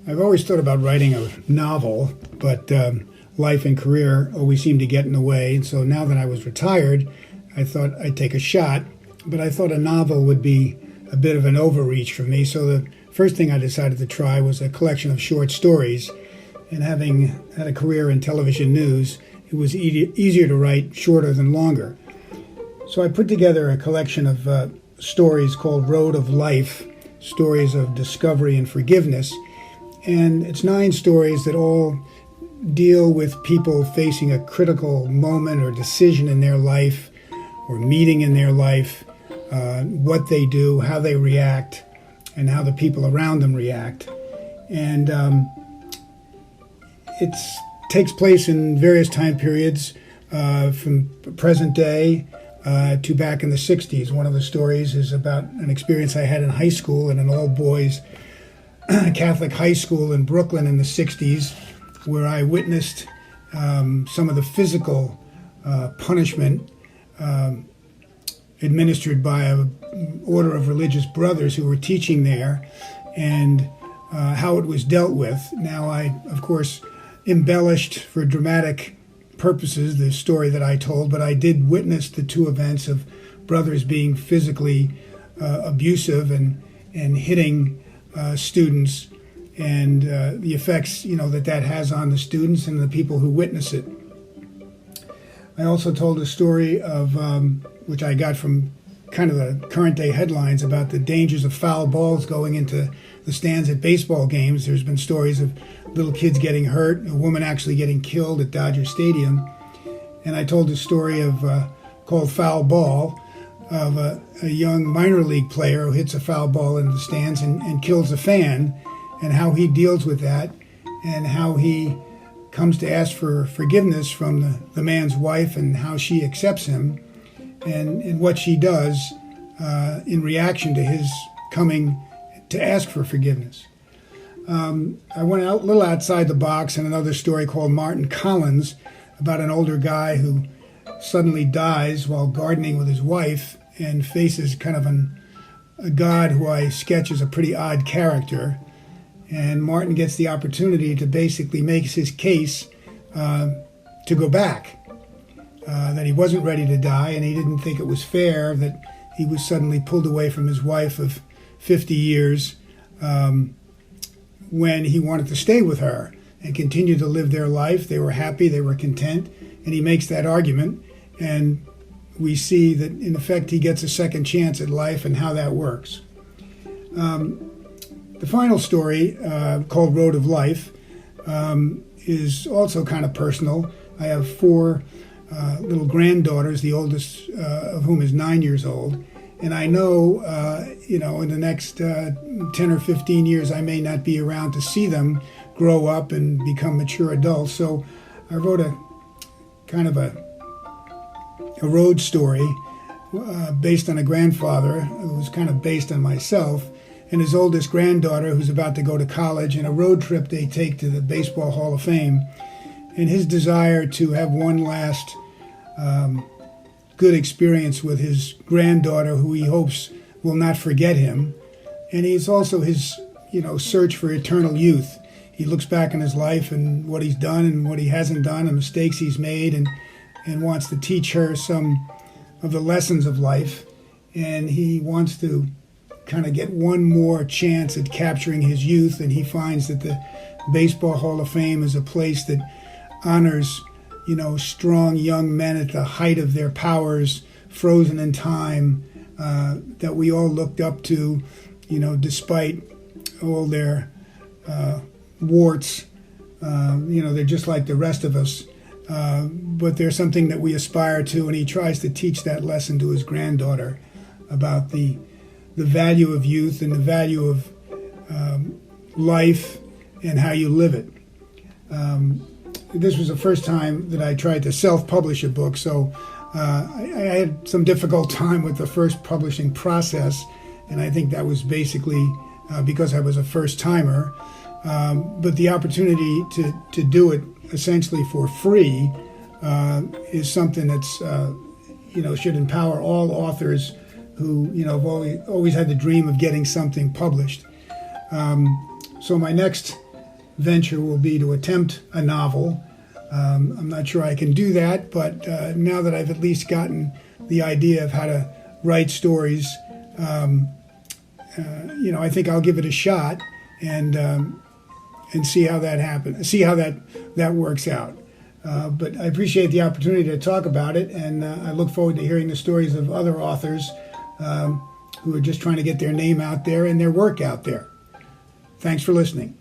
I've always thought about writing a novel, but life and career always seemed to get in the way. And so now that I was retired, I thought I'd take a shot. But I thought a novel would be a bit of an overreach for me. So the first thing I decided to try was a collection of short stories. And having had a career in television news, it was easier to write shorter than longer. So I put together a collection of stories called Road of Life, stories of discovery and forgiveness. And it's 9 stories that all deal with people facing a critical moment or decision in their life or meeting in their life, what they do, how they react, and how the people around them react. And it takes place in various time periods, from present day to back in the 60s. One of the stories is about an experience I had in high school in an all-boys Catholic high school in Brooklyn in the 60s, where I witnessed some of the physical punishment administered by an order of religious brothers who were teaching there, and how it was dealt with. Now, I, of course, embellished for dramatic purposes the story that I told, but I did witness the 2 events of brothers being physically abusive and hitting students, and the effects that has on the students and the people who witness it. I also told a story of which I got from kind of the current day headlines about the dangers of foul balls going into the stands at baseball games. There's been stories of little kids getting hurt, a woman actually getting killed at Dodger Stadium. And I told a story of called Foul Ball, of a young minor league player who hits a foul ball into the stands and kills a fan, and how he deals with that, and how he comes to ask for forgiveness from the man's wife, and how she accepts him, and what she does in reaction to his coming to ask for forgiveness. I went a little outside the box in another story called Martin Collins, about an older guy who suddenly dies while gardening with his wife and faces kind of a God who I sketch as a pretty odd character. And Martin gets the opportunity to basically make his case to go back, that he wasn't ready to die, and he didn't think it was fair that he was suddenly pulled away from his wife of 50 years when he wanted to stay with her and continue to live their life. They were happy, they were content, and he makes that argument, and we see that in effect he gets a second chance at life and how that works. The final story, called Road of Life, is also kind of personal. I have 4 little granddaughters, the oldest of whom is 9 years old. And I know, in the next 10 or 15 years, I may not be around to see them grow up and become mature adults. So I wrote a kind of a road story based on a grandfather who was kind of based on myself, and his oldest granddaughter who's about to go to college, and a road trip they take to the Baseball Hall of Fame, and his desire to have one last good experience with his granddaughter, who he hopes will not forget him. And he's also his search for eternal youth. He looks back on his life and what he's done and what he hasn't done and mistakes he's made, and wants to teach her some of the lessons of life. And he wants to kind of get one more chance at capturing his youth, and he finds that the Baseball Hall of Fame is a place that honors strong young men at the height of their powers, frozen in time, that we all looked up to, despite all their warts. They're just like the rest of us, but they're something that we aspire to, and he tries to teach that lesson to his granddaughter about the value of youth and the value of life and how you live it. This was the first time that I tried to self-publish a book, so I had some difficult time with the first publishing process, and I think that was basically because I was a first-timer. But the opportunity to do it essentially for free is something that's should empower all authors who have always had the dream of getting something published. So my next venture will be to attempt a novel. I'm not sure I can do that, but now that I've at least gotten the idea of how to write stories, I think I'll give it a shot and see how that happens, see how that works out. But I appreciate the opportunity to talk about it, and I look forward to hearing the stories of other authors who are just trying to get their name out there and their work out there. Thanks for listening.